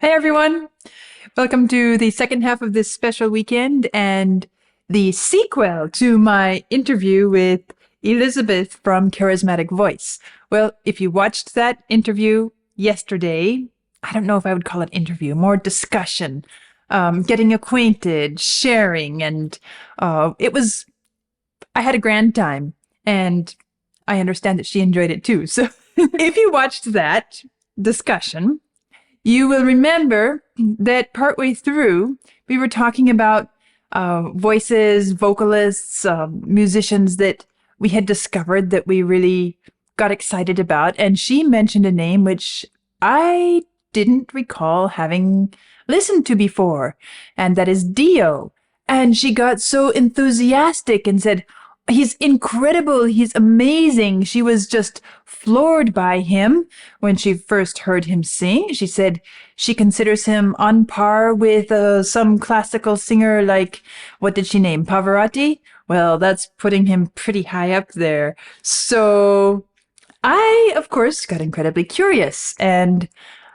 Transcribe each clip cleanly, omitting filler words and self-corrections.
Hey everyone! Welcome to the second half of this special weekend and the sequel to my interview with Elizabeth from Charismatic Voice. Well, if you watched that interview yesterday, I don't know if I would call it interview, more discussion, getting acquainted, sharing, and I had a grand time, and I understand that she enjoyed it too. So if you watched that discussion, you will remember that partway through, we were talking about voices, vocalists, musicians that we had discovered that we really got excited about. And she mentioned a name which I didn't recall having listened to before, and that is Dio. And she got so enthusiastic and said, "He's incredible. He's amazing." She was just floored by him when she first heard him sing. She said she considers him on par with some classical singer like, what did she name? Pavarotti? Well, that's putting him pretty high up there. So I, of course, got incredibly curious, and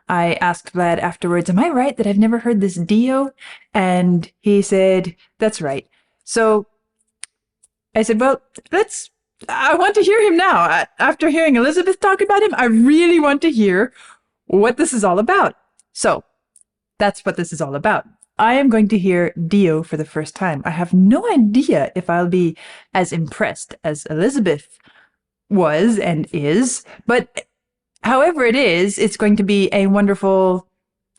I asked Vlad afterwards, "Am I right that I've never heard this Dio?" And he said, "That's right." So I said, "Well, I want to hear him now. After hearing Elizabeth talk about him, I really want to hear what this is all about." So that's what this is all about. I am going to hear Dio for the first time. I have no idea if I'll be as impressed as Elizabeth was and is, but however it is, it's going to be a wonderful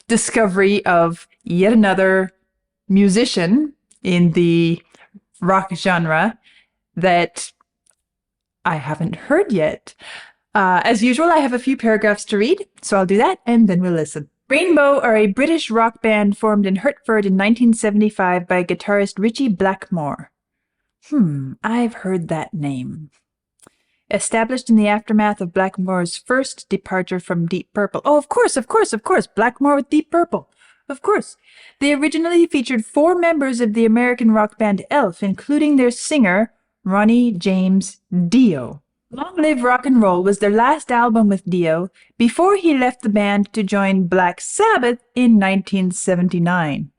discovery of yet another musician in the rock genre that I haven't heard yet. As usual, I have a few paragraphs to read, so I'll do that, and then we'll listen. Rainbow are a British rock band formed in Hertford in 1975 by guitarist Ritchie Blackmore. I've heard that name. Established in the aftermath of Blackmore's first departure from Deep Purple. Oh, of course, Blackmore with Deep Purple. Of course. They originally featured 4 members of the American rock band Elf, including their singer, Ronnie James Dio. Long Live Rock and Roll was their last album with Dio before he left the band to join Black Sabbath in 1979.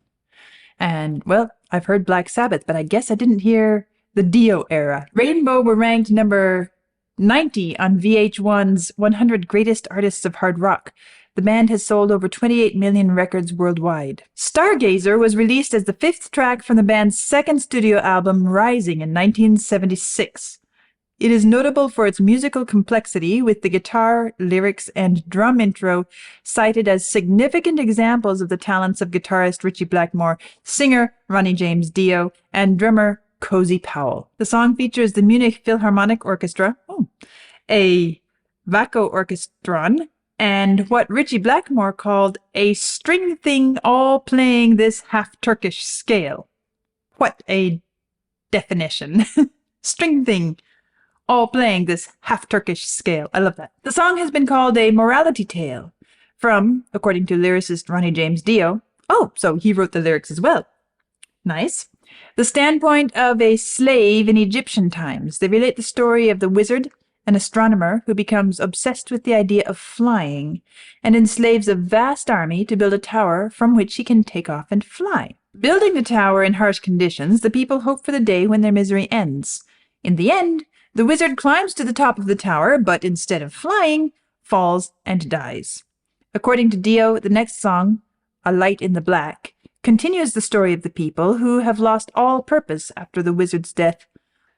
And, well, I've heard Black Sabbath, but I guess I didn't hear the Dio era. Rainbow were ranked number 90 on VH1's 100 Greatest Artists of Hard Rock. The band has sold over 28 million records worldwide. Stargazer was released as the 5th track from the band's second studio album, Rising, in 1976. It is notable for its musical complexity, with the guitar, lyrics, and drum intro cited as significant examples of the talents of guitarist Ritchie Blackmore, singer Ronnie James Dio, and drummer Cozy Powell. The song features the Munich Philharmonic Orchestra, a Vaco Orchestron, and what Ritchie Blackmore called a string thing all playing this half-Turkish scale. What a definition. String thing all playing this half-Turkish scale. I love that. The song has been called a morality tale from, according to lyricist Ronnie James Dio, so he wrote the lyrics as well. Nice. The standpoint of a slave in Egyptian times. They relate the story of the wizard, an astronomer who becomes obsessed with the idea of flying and enslaves a vast army to build a tower from which he can take off and fly. Building the tower in harsh conditions, the people hope for the day when their misery ends. In the end, the wizard climbs to the top of the tower, but instead of flying, falls and dies. According to Dio, the next song, A Light in the Black, continues the story of the people who have lost all purpose after the wizard's death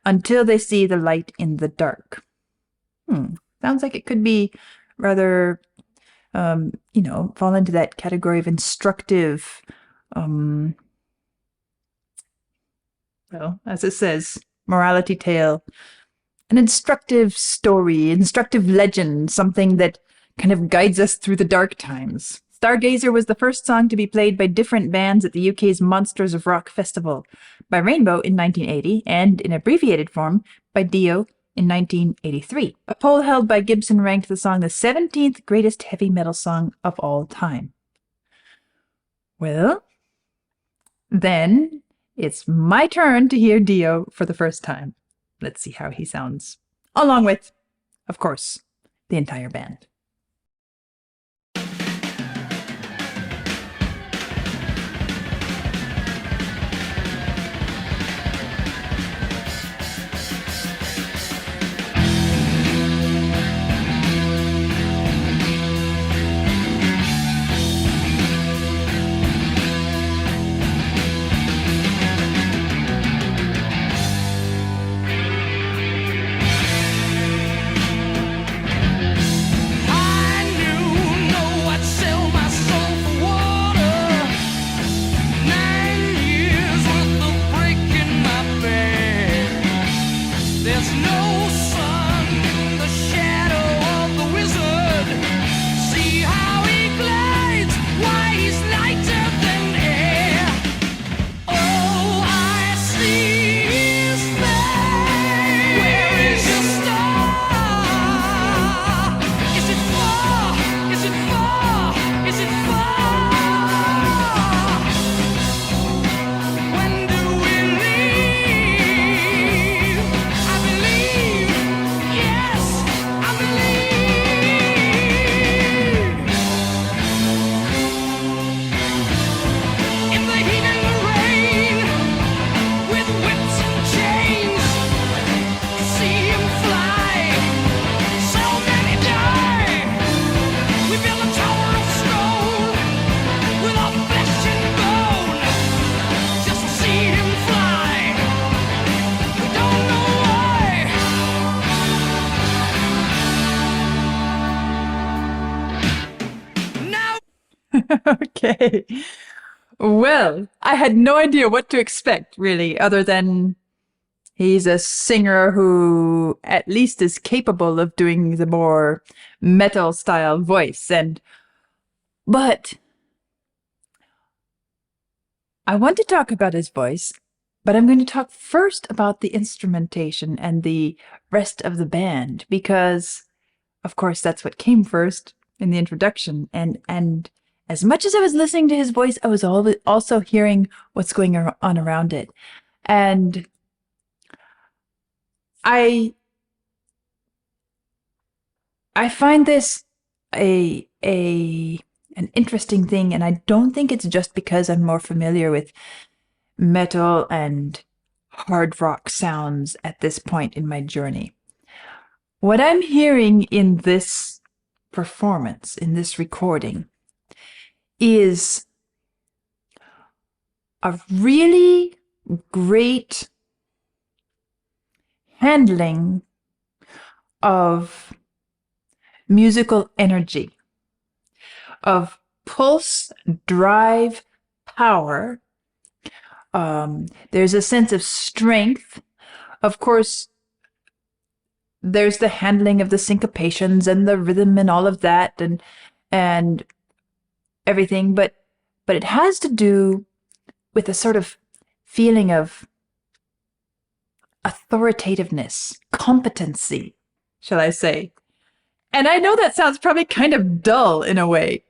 until they see the light in the dark. Sounds like it could be rather, fall into that category of instructive, as it says, morality tale, an instructive story, instructive legend, something that kind of guides us through the dark times. Stargazer was the first song to be played by different bands at the UK's Monsters of Rock Festival, by Rainbow in 1980, and in abbreviated form by Dio in 1983. A poll held by Gibson ranked the song the 17th greatest heavy metal song of all time. Well, then it's my turn to hear Dio for the first time. Let's see how he sounds. Along with, of course, the entire band. Okay. Well, I had no idea what to expect, really, other than he's a singer who at least is capable of doing the more metal style voice. But I want to talk about his voice, but I'm going to talk first about the instrumentation and the rest of the band because, of course, that's what came first in the introduction. And as much as I was listening to his voice, I was also hearing what's going on around it. And I I find this an interesting thing, and I don't think it's just because I'm more familiar with metal and hard rock sounds at this point in my journey. What I'm hearing in this performance, in this recording, is a really great handling of musical energy, of pulse, drive, power. There's a sense of strength. Of course, there's the handling of the syncopations and the rhythm and all of that and everything, but it has to do with a sort of feeling of authoritativeness, competency, shall I say. And I know that sounds probably kind of dull in a way.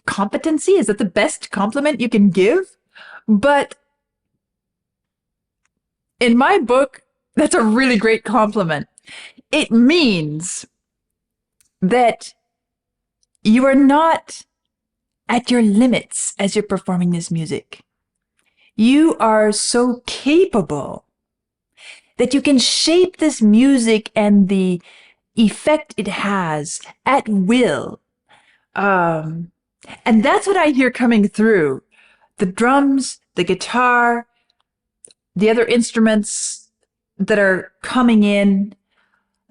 Competency? Is that the best compliment you can give? But in my book, that's a really great compliment. It means that you are not at your limits as you're performing this music. You are so capable that you can shape this music and the effect it has at will. And that's what I hear coming through. The drums, the guitar, the other instruments that are coming in,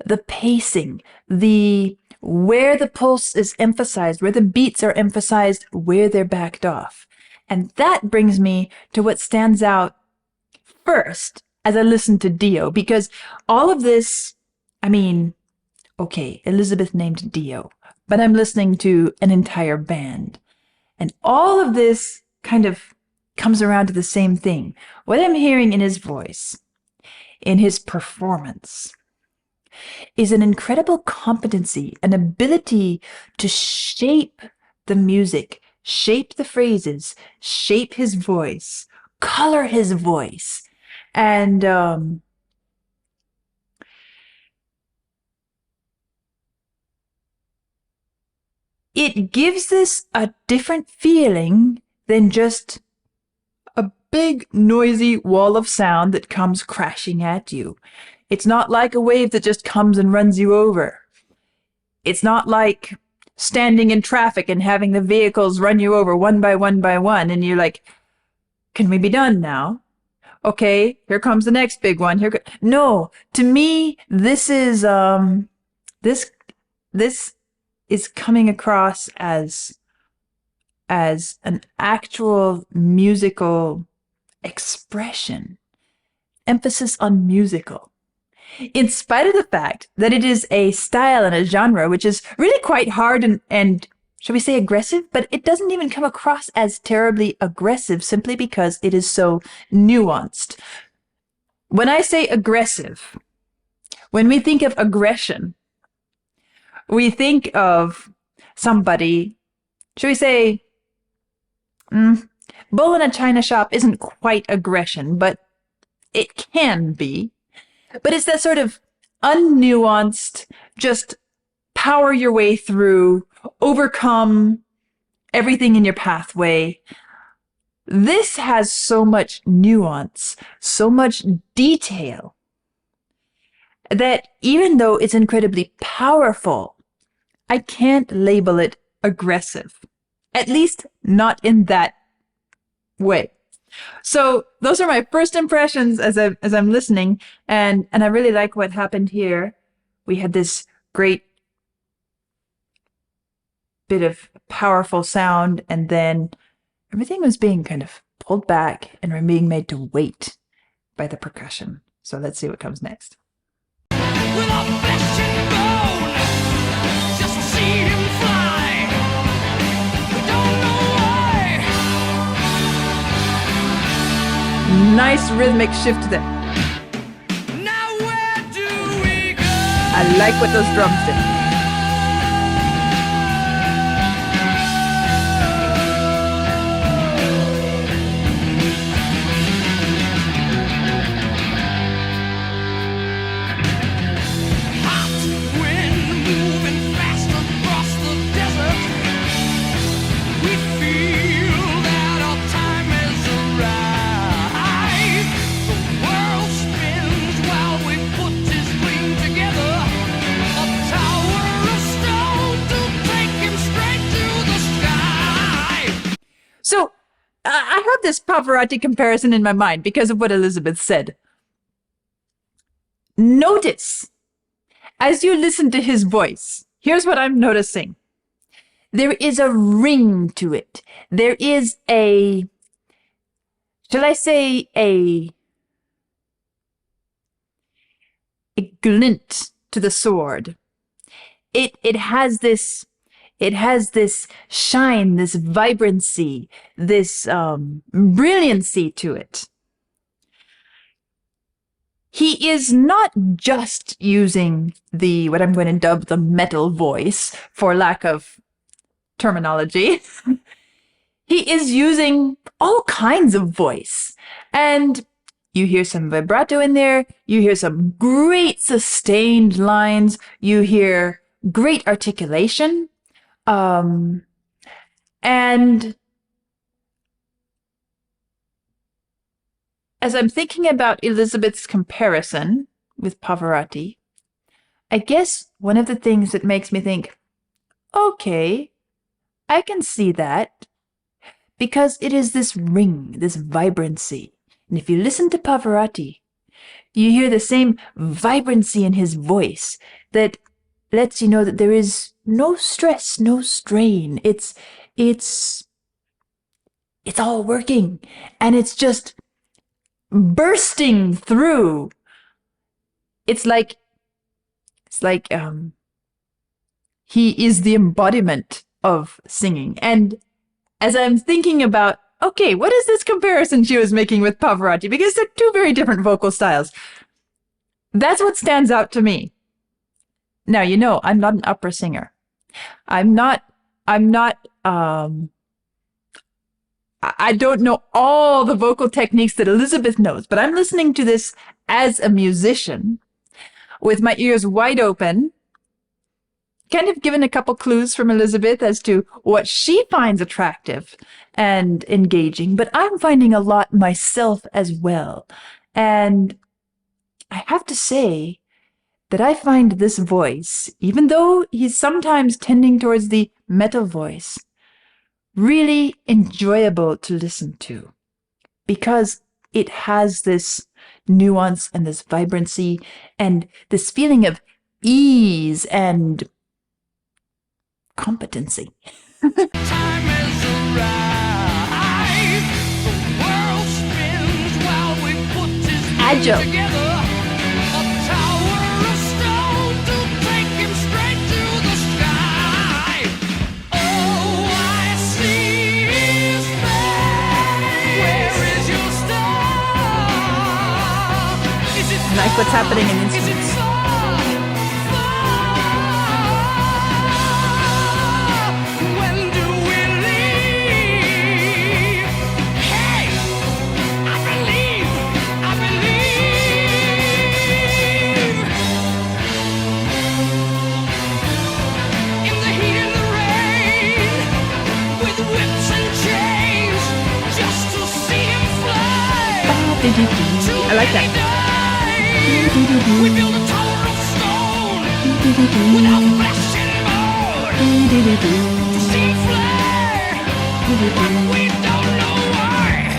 the pacing, where the pulse is emphasized, where the beats are emphasized, where they're backed off. And that brings me to what stands out first as I listen to Dio, because all of this, I mean, okay, Elizabeth named Dio, but I'm listening to an entire band. And all of this kind of comes around to the same thing. What I'm hearing in his voice, in his performance, is an incredible competency, an ability to shape the music, shape the phrases, shape his voice, color his voice. And it gives this a different feeling than just a big, noisy wall of sound that comes crashing at you. It's not like a wave that just comes and runs you over. It's not like standing in traffic and having the vehicles run you over one by one by one, and you're like, can we be done now? Okay, here comes the next big one. No, to me, this is this is coming across as an actual musical expression, emphasis on musical, in spite of the fact that it is a style and a genre which is really quite hard and shall we say aggressive, but it doesn't even come across as terribly aggressive simply because it is so nuanced. When I say aggressive, when we think of aggression, we think of somebody, shall we say, bull in a china shop isn't quite aggression, but it can be. But it's that sort of unnuanced, just power your way through, overcome everything in your pathway. This has so much nuance, so much detail, that even though it's incredibly powerful, I can't label it aggressive. At least not in that way. So those are my first impressions as I'm listening, and I really like what happened here. We had this great bit of powerful sound, and then everything was being kind of pulled back and being made to wait by the percussion. So let's see what comes next. With a flesh and bone, just to see him fly. We don't know why. Nice rhythmic shift there. Now where do we go? I like what those drums did. Hot wind moving fast across the desert. We feel that our time has arrived. The world spins while we put his wing together. A tower of stone to take him straight to the sky. So I have this Pavarotti comparison in my mind because of what Elizabeth said. Notice, as you listen to his voice, here's what I'm noticing. There is a ring to it. There is a, shall I say, a glint to the sword. It has this shine, this vibrancy, this brilliancy to it. He is not just using what I'm going to dub the metal voice, for lack of terminology. He is using all kinds of voice. And you hear some vibrato in there. You hear some great sustained lines. You hear great articulation. And as I'm thinking about Elizabeth's comparison with Pavarotti, I guess one of the things that makes me think, okay, I can see that, because it is this ring, this vibrancy. And if you listen to Pavarotti, you hear the same vibrancy in his voice that lets you know that there is no stress, no strain. It's all working, and it's just bursting through. It's like he is the embodiment of singing. And as I'm thinking about, okay, what is this comparison she was making with Pavarotti? Because they're two very different vocal styles. That's what stands out to me. Now, you know, I'm not an opera singer. I don't know all the vocal techniques that Elizabeth knows, but I'm listening to this as a musician with my ears wide open, kind of given a couple clues from Elizabeth as to what she finds attractive and engaging, but I'm finding a lot myself as well. And I have to say that I find this voice, even though he's sometimes tending towards the metal voice, really enjoyable to listen to, because it has this nuance and this vibrancy and this feeling of ease and competency. Time has arrived. The world spins while we put his wing Agile. together. A tower of stone to take him straight to the sky. Oh, I see his face. Where is your star? Is it I like what's happening in is it instruments. far, far? When do we leave? Hey, I believe. In the heat and the rain, with whips and chains, just to see him fly. I like that. We build a tower of stone without flesh and bone to see him fly, but we don't know why.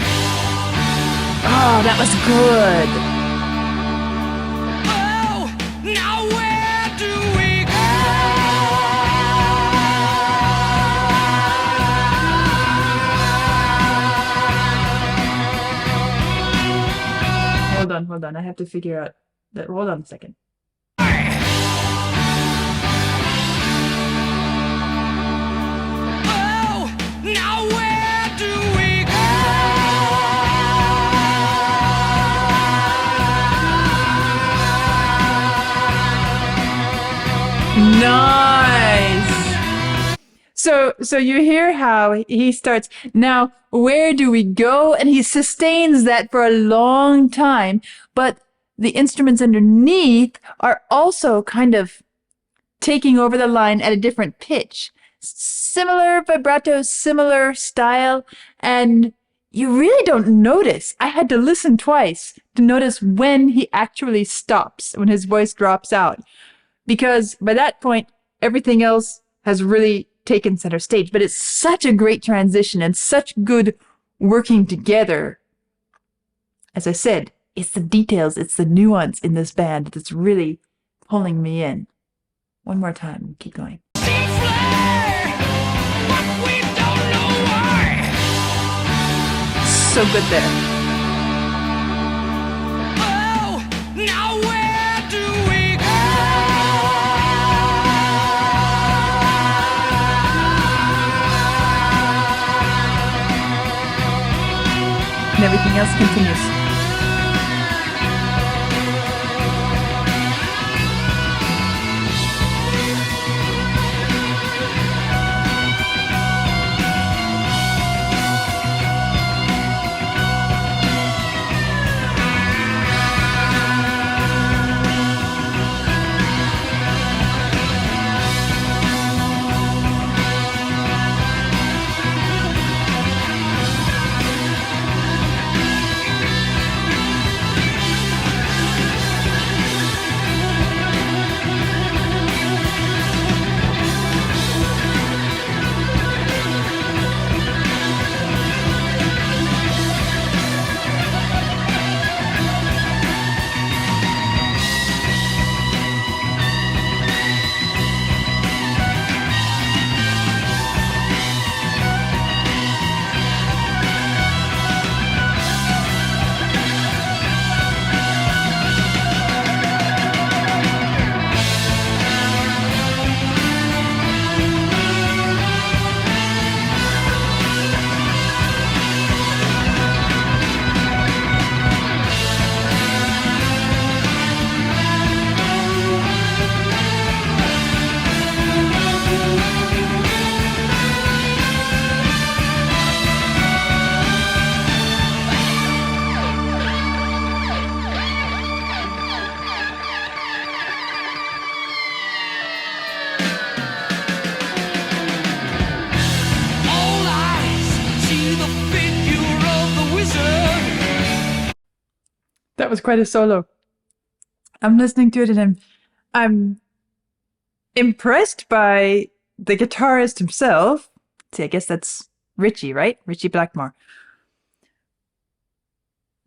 Oh, that was good. Oh, now where do we go? on. I have to figure out that. Hold on a second. Oh, now where do we go? Nice. So you hear how he starts, now where do we go? And he sustains that for a long time, but the instruments underneath are also kind of taking over the line at a different pitch. Similar vibrato, similar style, and you really don't notice. I had to listen twice to notice when he actually stops, when his voice drops out. Because by that point, everything else has really taken center stage. But it's such a great transition and such good working together. As I said, it's the details, it's the nuance in this band that's really pulling me in. One more time, keep going. Seems like, but we don't know why. So good there. Oh, now where do we go? And everything else continues. All eyes see the figure of the wizard. That was quite a solo. I'm listening to it and I'm impressed by the guitarist himself. See, I guess that's Richie, right? Richie Blackmore.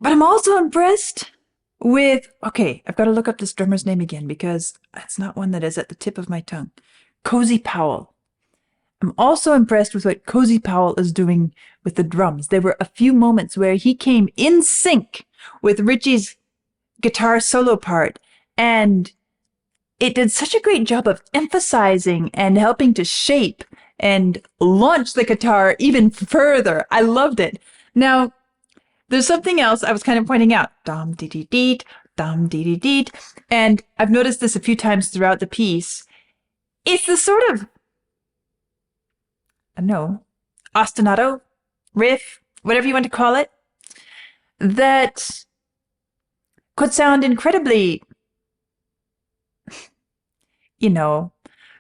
But I'm also impressed with, okay, I've got to look up this drummer's name again because it's not one that is at the tip of my tongue. Cozy Powell. I'm also impressed with what Cozy Powell is doing with the drums. There were a few moments where he came in sync with Richie's guitar solo part, and it did such a great job of emphasizing and helping to shape and launch the guitar even further. I loved it. Now, there's something else I was kind of pointing out. Dum dee dee deet, dum dee dee deet. And I've noticed this a few times throughout the piece. It's the sort of, I don't know, ostinato, riff, whatever you want to call it, that could sound incredibly, you know,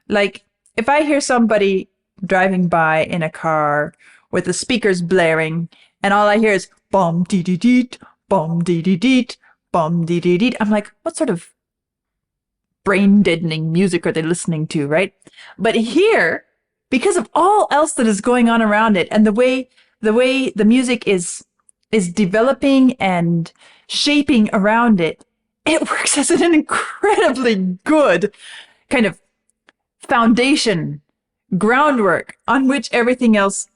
like if I hear somebody driving by in a car with the speakers blaring and all I hear is bum dee dee deet, bum dee dee deet, bum dee dee deet. I'm like, what sort of brain deadening music are they listening to, right? But here, because of all else that is going on around it and the way the music is developing and shaping around it, it works as an incredibly good kind of foundation, groundwork on which everything else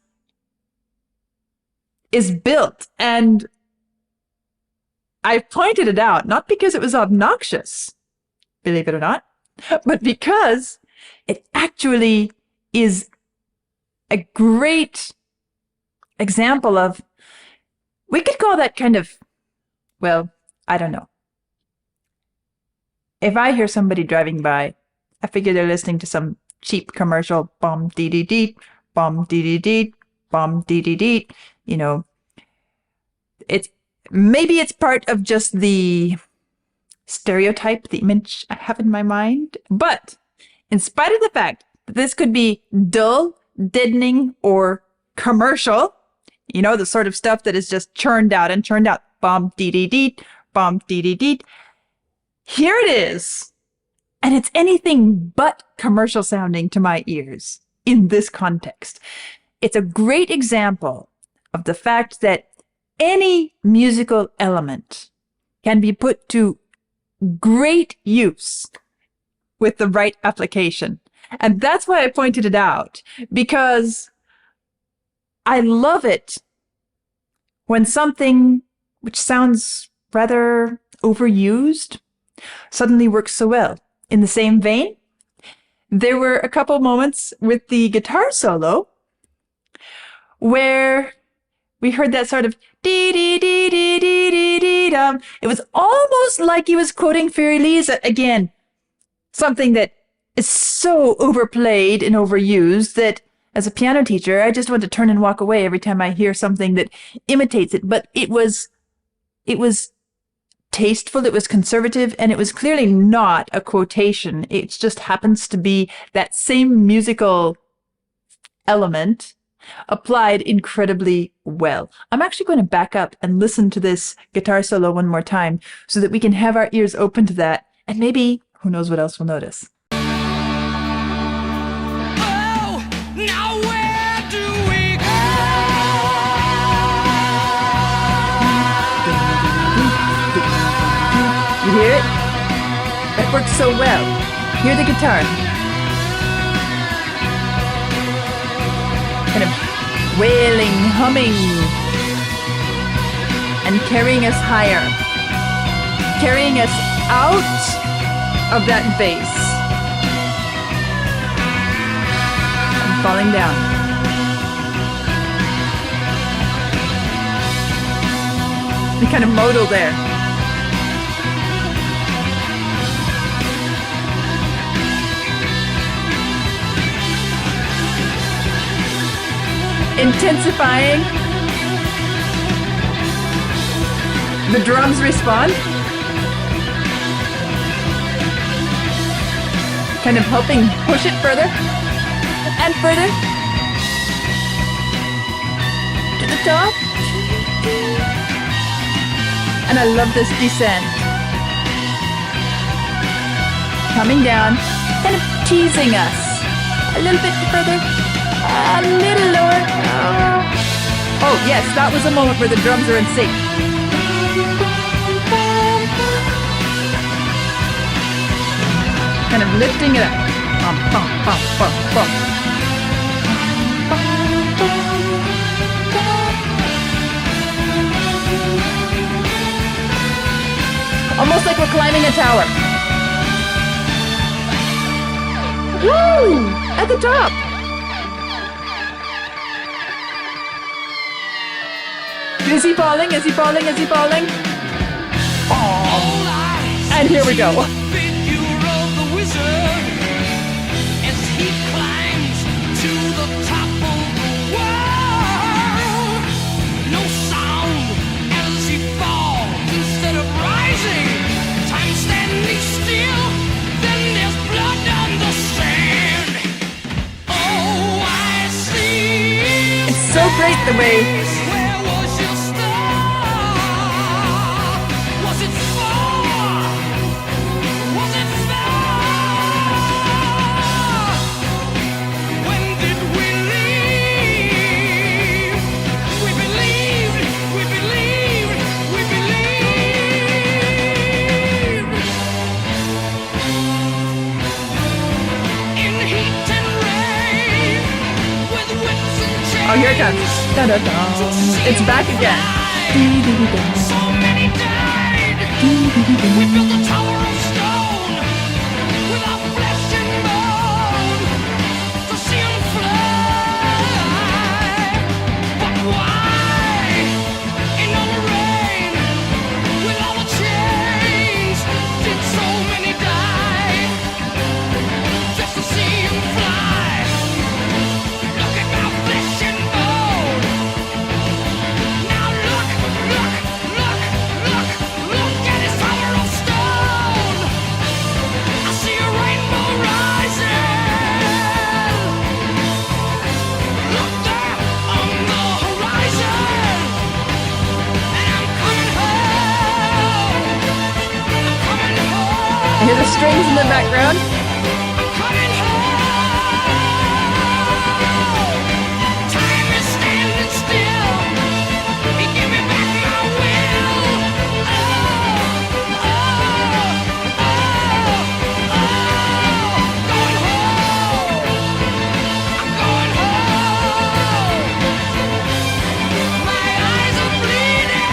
is built. And I pointed it out, not because it was obnoxious, believe it or not, but because it actually is a great example of, we could call that kind of, well, I don't know. If I hear somebody driving by, I figure they're listening to some cheap commercial, bum dee dee dee, bum dee dee dee, bum dee dee dee. You know, maybe it's part of just the stereotype, the image I have in my mind. But in spite of the fact that this could be dull, deadening, or commercial, you know, the sort of stuff that is just churned out and churned out, bum dee dee dee, bum dee dee dee. Here it is. And it's anything but commercial sounding to my ears in this context. It's a great example of the fact that any musical element can be put to great use with the right application. And that's why I pointed it out, because I love it when something which sounds rather overused suddenly works so well. In the same vein, there were a couple moments with the guitar solo where we heard that sort of dee dee dee dee dee dee dee dum. It was almost like he was quoting Fairy Lisa again, something that is so overplayed and overused that as a piano teacher, I just want to turn and walk away every time I hear something that imitates it. But it was tasteful, it was conservative, and it was clearly not a quotation. It just happens to be that same musical element applied incredibly well. I'm actually going to back up and listen to this guitar solo one more time so that we can have our ears open to that, and maybe, who knows what else we'll notice. Oh, now where do we go? You hear it? That works so well. Hear the guitar. Kind of wailing, humming, and carrying us higher. Carrying us out of that bass. And falling down. The kind of modal there. Intensifying. The drums respond. Kind of helping push it further and further to the top. And I love this descent. Coming down, kind of teasing us a little bit further. A little lower. Oh, yes, that was a moment where the drums are in sync. Kind of lifting it up. Bum, bum, bum, bum, bum. Almost like we're climbing a tower. Woo! At the top. Is he falling? Is he falling? Is he falling? Oh. And here we go. Figure of the wizard as he climbs to the top of the world. No sound as he falls instead of rising. Time standing still, then there's blood on the sand. Oh, I see. It's so great the way oh, here it comes. Da-da-da. It's back again. so many days. We built a tower of stone with our flesh and bone to see 'em fly. But why, in all the rain, with all the chains, did so many die just to see 'em fly? Look at my flesh and bone. Now look, look, look, look, look at this tower of stone. I see a rainbow rising. Look there on the horizon. And I'm coming home. I'm coming home. I hear the strings in the background. I'm coming home. Time is standing still. He give me back my will. Oh, oh, oh, oh. Going home. I'm going home. My eyes are bleeding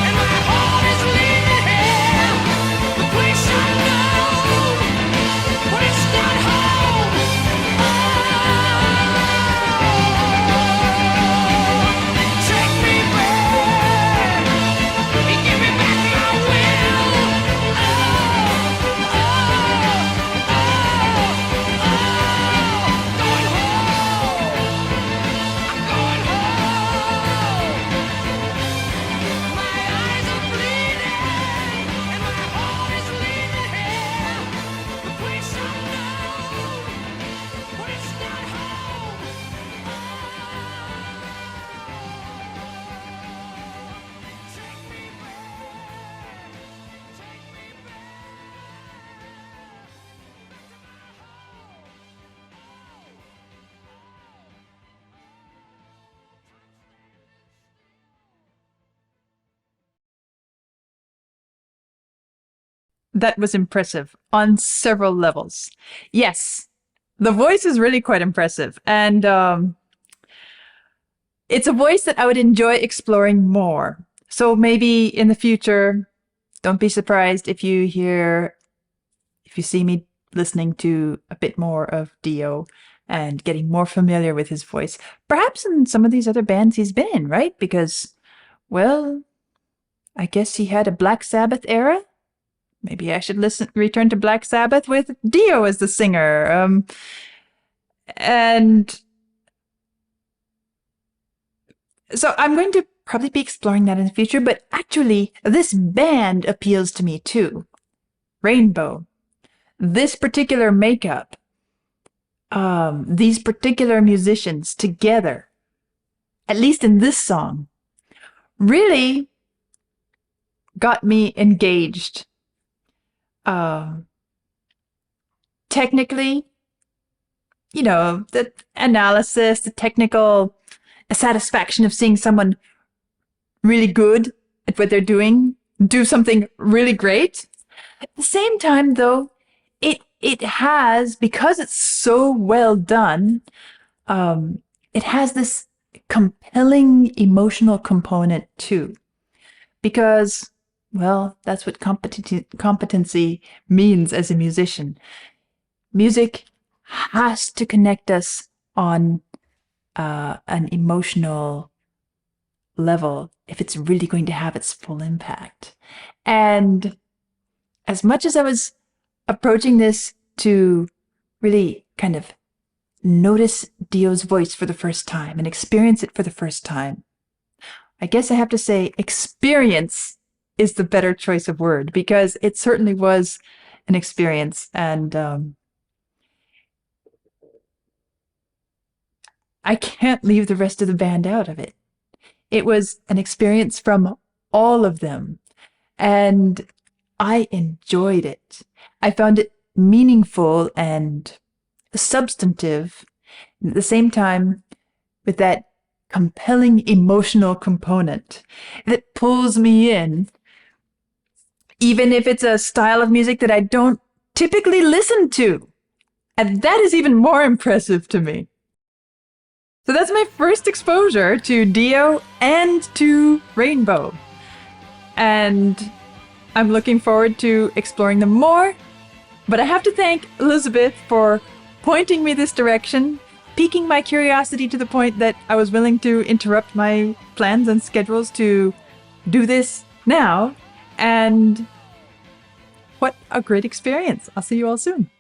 and my heart is leaving here. The place I know, but it's not home. Take me back. You give me back my will. Going home. I'm going home. My eyes are bleeding and my heart is leaving here. The place I know, but it's not home. Take me back. Take me That was impressive on several levels. Yes, the voice is really quite impressive. And it's a voice that I would enjoy exploring more. So maybe in the future, don't be surprised if you see me listening to a bit more of Dio and getting more familiar with his voice. Perhaps in some of these other bands he's been in, right? Because, well, I guess he had a Black Sabbath era. Maybe I should return to Black Sabbath with Dio as the singer. And so I'm going to probably be exploring that in the future, but actually, this band appeals to me too. Rainbow. This particular makeup. These particular musicians together, at least in this song, really got me engaged. Technically, the analysis, the technical satisfaction of seeing someone really good at what they're doing, do something really great. At the same time, though, it has, because it's so well done, it has this compelling emotional component too. Because, well, that's what competency means as a musician. Music has to connect us on an emotional level if it's really going to have its full impact. And as much as I was approaching this to really kind of notice Dio's voice for the first time and experience it for the first time, I guess I have to say experience is the better choice of word, because it certainly was an experience. And I can't leave the rest of the band out of it. It was an experience from all of them, and I enjoyed it. I found it meaningful and substantive at the same time, with that compelling emotional component that pulls me in, even if it's a style of music that I don't typically listen to. And that is even more impressive to me. So that's my first exposure to Dio and to Rainbow. And I'm looking forward to exploring them more. But I have to thank Elizabeth for pointing me this direction, piquing my curiosity to the point that I was willing to interrupt my plans and schedules to do this now. And what a great experience. I'll see you all soon.